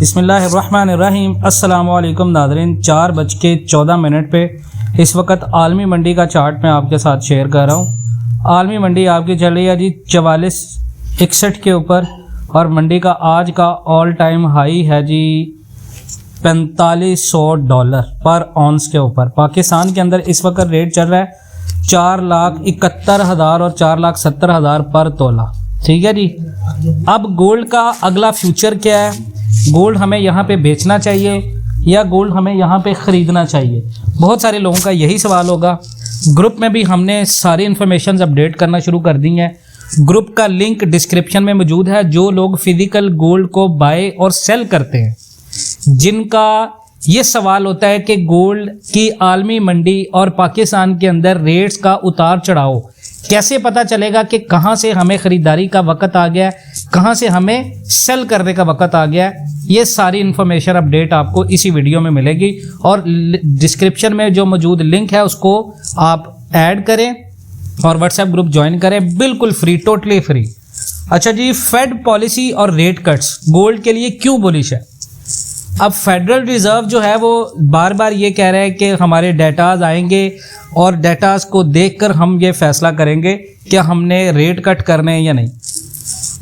बिस्मिल्लाहिर्रहमानिर्रहीम। अस्सलामुअलैकुम नाज़रीन, 4:14 पे इस वक्त आलमी मंडी का चार्ट मैं आपके साथ शेयर कर रहा हूँ। आलमी मंडी आपकी चल रही है जी 4461 के ऊपर और मंडी का आज का ऑल टाइम हाई है जी $4500 पर ऑन्स के ऊपर। पाकिस्तान के अंदर इस वक्त रेट चल रहा है 4,71,000 और 4,70,000 पर तोला। ठीक है जी। अब गोल्ड का अगला फ्यूचर क्या है? गोल्ड हमें यहाँ पे बेचना चाहिए या गोल्ड हमें यहाँ पे ख़रीदना चाहिए? बहुत सारे लोगों का यही सवाल होगा। ग्रुप में भी हमने सारी इन्फॉर्मेशन अपडेट करना शुरू कर दी हैं। ग्रुप का लिंक डिस्क्रिप्शन में मौजूद है। जो लोग फिजिकल गोल्ड को बाय और सेल करते हैं, जिनका ये सवाल होता है कि गोल्ड की आलमी मंडी और पाकिस्तान के अंदर रेट्स का उतार चढ़ाव कैसे पता चलेगा कि कहाँ से हमें ख़रीदारी का वक़्त आ गया है, कहाँ से हमें सेल करने का वक़्त आ गया है, ये सारी इन्फॉर्मेशन अपडेट आपको इसी वीडियो में मिलेगी। और डिस्क्रिप्शन में जो मौजूद लिंक है उसको आप ऐड करें और व्हाट्सएप ग्रुप ज्वाइन करें, बिल्कुल फ्री, टोटली फ्री। अच्छा जी, फेड पॉलिसी और रेट कट्स गोल्ड के लिए क्यों बुलिश है? अब फेडरल रिज़र्व जो है वो बार बार ये कह रहा है कि हमारे डेटाज आएंगे और डेटाज को देखकर हम ये फैसला करेंगे कि हमने रेट कट करने हैं या नहीं।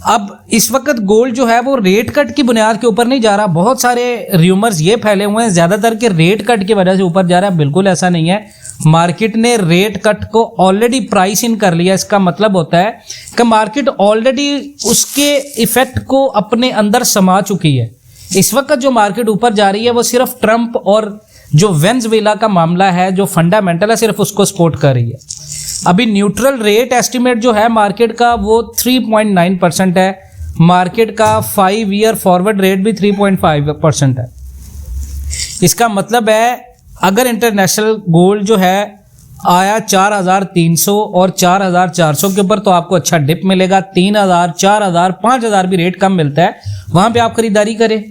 अब इस वक्त गोल्ड जो है वो रेट कट की बुनियाद के ऊपर नहीं जा रहा। बहुत सारे र्यूमर्स ये फैले हुए हैं ज़्यादातर कि रेट कट की वजह से ऊपर जा रहा है। बिल्कुल ऐसा नहीं है। मार्केट ने रेट कट को ऑलरेडी प्राइस इन कर लिया। इसका मतलब होता है कि मार्केट ऑलरेडी उसके इफेक्ट को अपने अंदर समा चुकी है। इस वक्त जो मार्केट ऊपर जा रही है वो सिर्फ ट्रंप और जो वेनेजुएला का मामला है, जो फंडामेंटल है, सिर्फ उसको सपोर्ट कर रही है। अभी न्यूट्रल रेट एस्टिमेट जो है मार्केट का वो 3.9% है। मार्केट का 5 ईयर फॉरवर्ड रेट भी 3.5% है। इसका मतलब है अगर इंटरनेशनल गोल्ड जो है आया 4,300 और 4,400 के ऊपर तो आपको अच्छा डिप मिलेगा। 3,000, 4,000, 5,000 भी रेट कम मिलता है, वहाँ पे आप खरीदारी करें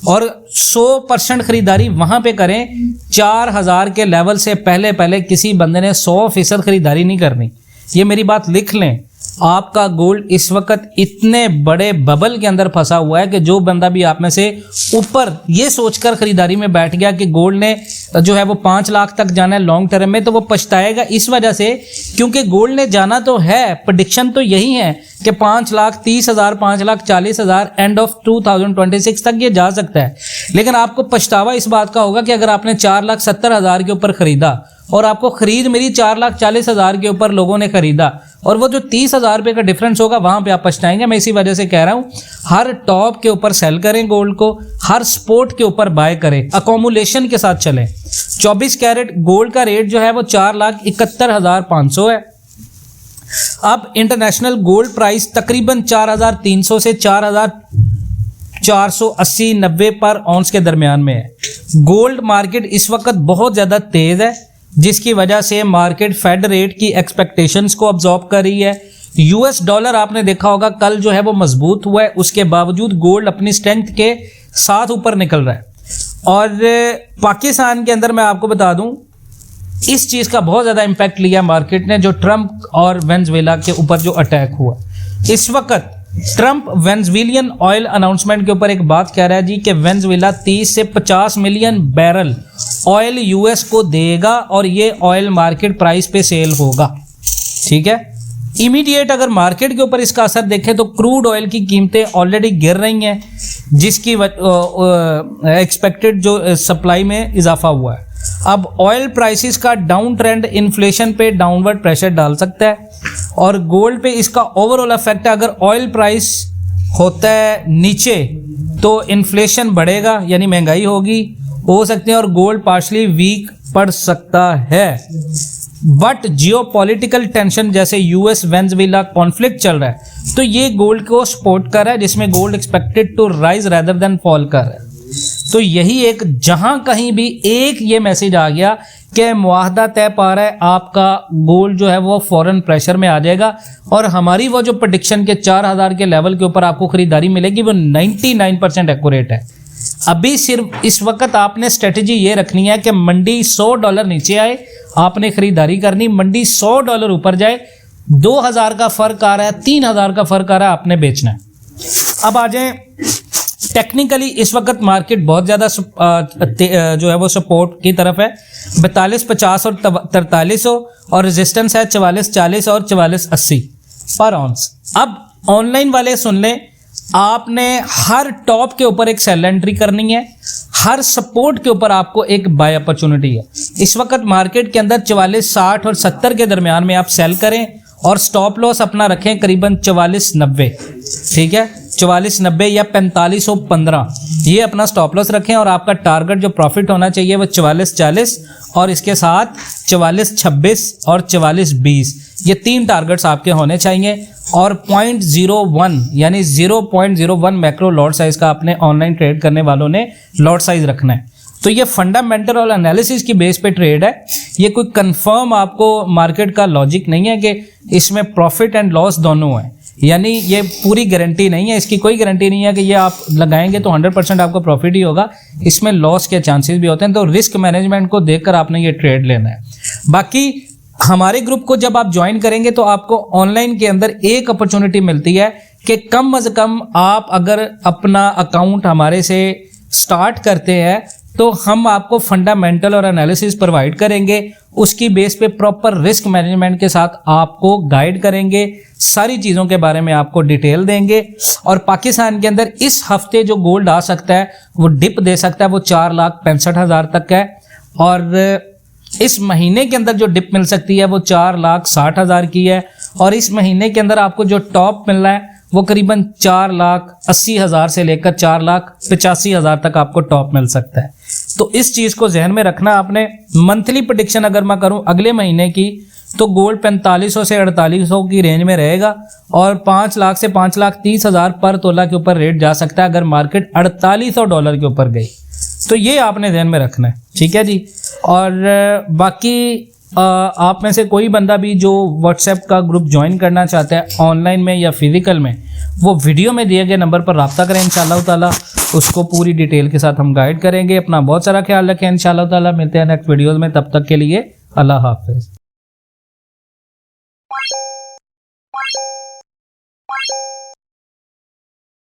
और 100% खरीदारी वहाँ पे करें। 4,000 के लेवल से पहले किसी बंदे ने 100% खरीदारी नहीं करनी। ये मेरी बात लिख लें। आपका गोल्ड इस वक्त इतने बड़े बबल के अंदर फंसा हुआ है कि जो बंदा भी आप में से ऊपर ये सोचकर खरीदारी में बैठ गया कि गोल्ड ने जो है वो 5 लाख तक जाना है लॉन्ग टर्म में, तो वो पछताएगा इस वजह से क्योंकि गोल्ड ने जाना तो है, प्रेडिक्शन तो यही है कि 5,30,000, 5,40,000 एंड ऑफ 2026 तक ये जा सकता है। लेकिन आपको पछतावा इस बात का होगा कि अगर आपने 4,70,000 के ऊपर खरीदा और आपको खरीद मेरी 4,40,000 के ऊपर लोगों ने खरीदा और वो जो 30,000 रुपये का डिफरेंस होगा वहाँ पे आप पछताएंगे। मैं इसी वजह से कह रहा हूँ हर टॉप के ऊपर सेल करें गोल्ड को, हर स्पोर्ट के ऊपर बाय करें, अकोमुलेशन के साथ चलें। 24 कैरेट गोल्ड का रेट जो है वो 4,71,500 है। अब इंटरनेशनल गोल्ड प्राइस तकरीबन 4,300 से 4,480-90 पर ऑन्स के दरमियान में है। गोल्ड मार्केट इस वक्त बहुत ज़्यादा तेज़ है, जिसकी वजह से मार्केट फेड रेट की एक्सपेक्टेशंस को अब्जॉर्ब कर रही है। यूएस डॉलर आपने देखा होगा कल जो है वो मजबूत हुआ है, उसके बावजूद गोल्ड अपनी स्ट्रेंथ के साथ ऊपर निकल रहा है। और पाकिस्तान के अंदर मैं आपको बता दूं इस चीज़ का बहुत ज़्यादा इम्पैक्ट लिया मार्केट ने, जो ट्रंप और वेनेजुएला के ऊपर जो अटैक हुआ। इस वक्त ट्रंप वेनेजुएलियन ऑयल अनाउंसमेंट के ऊपर एक बात कह रहा है जी कि वेनेजुएला 30 से 50 मिलियन बैरल ऑयल यूएस को देगा और ये ऑयल मार्केट प्राइस पे सेल होगा। ठीक है। इमीडिएट अगर मार्केट के ऊपर इसका असर देखें तो क्रूड ऑयल की कीमतें ऑलरेडी गिर रही हैं, जिसकी एक्सपेक्टेड जो सप्लाई में इजाफा हुआ है। अब ऑयल प्राइसेस का डाउन ट्रेंड इन्फ्लेशन पे डाउनवर्ड प्रेशर डाल सकता है और गोल्ड पे इसका ओवरऑल इफेक्ट है। अगर ऑयल प्राइस होता है नीचे तो इन्फ्लेशन बढ़ेगा, यानी महंगाई होगी हो सकती है और गोल्ड पार्शली वीक पड़ सकता है। बट जियोपॉलिटिकल टेंशन जैसे यूएस वेनेजुएला कॉन्फ्लिक्ट चल रहा है तो ये गोल्ड को सपोर्ट कर रहा है, जिसमें gold expected to rise rather than fall कर रहा है। तो यही एक जहां कहीं भी एक ये मैसेज आ गया कि मुआहदा तय पा रहा है, आपका गोल्ड जो है वो फॉरेन प्रेशर में आ जाएगा और हमारी वो जो प्रेडिक्शन के 4,000 के लेवल के ऊपर आपको खरीदारी मिलेगी वो 99% एक्यूरेट है। अभी सिर्फ इस वक्त आपने स्ट्रेटजी ये रखनी है कि मंडी $100 नीचे आए, आपने खरीदारी करनी। मंडी $100 ऊपर जाए, 2,000 का फर्क आ रहा है, 3,000 का फर्क आ रहा है, आपने बेचना है। अब आ जाए टेक्निकली इस वक्त मार्केट बहुत ज़्यादा जो है वो सपोर्ट की तरफ है, 4250 और 4300, और रेजिस्टेंस है 4440 और 4480 पर ऑन्स। अब ऑनलाइन वाले सुन लें, आपने हर टॉप के ऊपर एक सेल एंट्री करनी है, हर सपोर्ट के ऊपर आपको एक बाय अपॉर्चुनिटी है। इस वक्त मार्केट के अंदर 4460 और 70 के दरमियान में आप सेल करें और स्टॉप लॉस अपना रखें करीबन 4490, ठीक है, 4490 या 4515, ये अपना स्टॉप लॉस रखें। और आपका टारगेट जो प्रॉफिट होना चाहिए वो 4440 और इसके साथ 4426 और 4420, ये 3 टारगेट्स आपके होने चाहिए। और 0.01 यानी 0.01 मैक्रो लॉट साइज का आपने ऑनलाइन ट्रेड करने वालों ने लॉट साइज रखना है। तो ये फंडामेंटल और एनालिसिस की बेस पे ट्रेड है, ये कोई कंफर्म आपको मार्केट का लॉजिक नहीं है कि इसमें प्रॉफिट एंड लॉस दोनों है, यानी ये पूरी गारंटी नहीं है, इसकी कोई गारंटी नहीं है कि ये आप लगाएंगे तो 100% आपको प्रॉफिट ही होगा, इसमें लॉस के चांसेस भी होते हैं। तो रिस्क मैनेजमेंट को देखकर आपने ये ट्रेड लेना है। बाकी हमारे ग्रुप को जब आप ज्वाइन करेंगे तो आपको ऑनलाइन के अंदर एक अपॉर्चुनिटी मिलती है कि कम से कम आप अगर अपना अकाउंट हमारे से स्टार्ट करते हैं तो हम आपको फंडामेंटल और एनालिसिस प्रोवाइड करेंगे, उसकी बेस पे प्रॉपर रिस्क मैनेजमेंट के साथ आपको गाइड करेंगे, सारी चीज़ों के बारे में आपको डिटेल देंगे। और पाकिस्तान के अंदर इस हफ्ते जो गोल्ड आ सकता है, वो डिप दे सकता है, वो 4,65,000 तक है। और इस महीने के अंदर जो डिप मिल सकती है वो 4,60,000 की है। और इस महीने के अंदर आपको जो टॉप मिल रहा है वो करीबन 4,80,000 से लेकर 4,85,000 तक आपको टॉप मिल सकता है। तो इस चीज़ को जहन में रखना आपने। मंथली प्रेडिक्शन अगर मैं करूं अगले महीने की, तो गोल्ड 4500 से 4800 की रेंज में रहेगा और 5 लाख से 5,30,000 पर तोला के ऊपर रेट जा सकता है अगर मार्केट $4800 के ऊपर गई। तो ये आपने ध्यान में रखना है, ठीक है जी। और बाकी आप में से कोई बंदा भी जो व्हाट्सएप का ग्रुप ज्वाइन करना चाहता है ऑनलाइन में या फिजिकल में, वो वीडियो में दिए गए नंबर पर रब्ता करें, इंशाल्लाह ताला उसको पूरी डिटेल के साथ हम गाइड करेंगे। अपना बहुत सारा ख्याल रखें, इंशाल्लाह ताला मिलते हैं नेक्स्ट वीडियोज़ में, तब तक के लिए अल्लाह हाफिज़।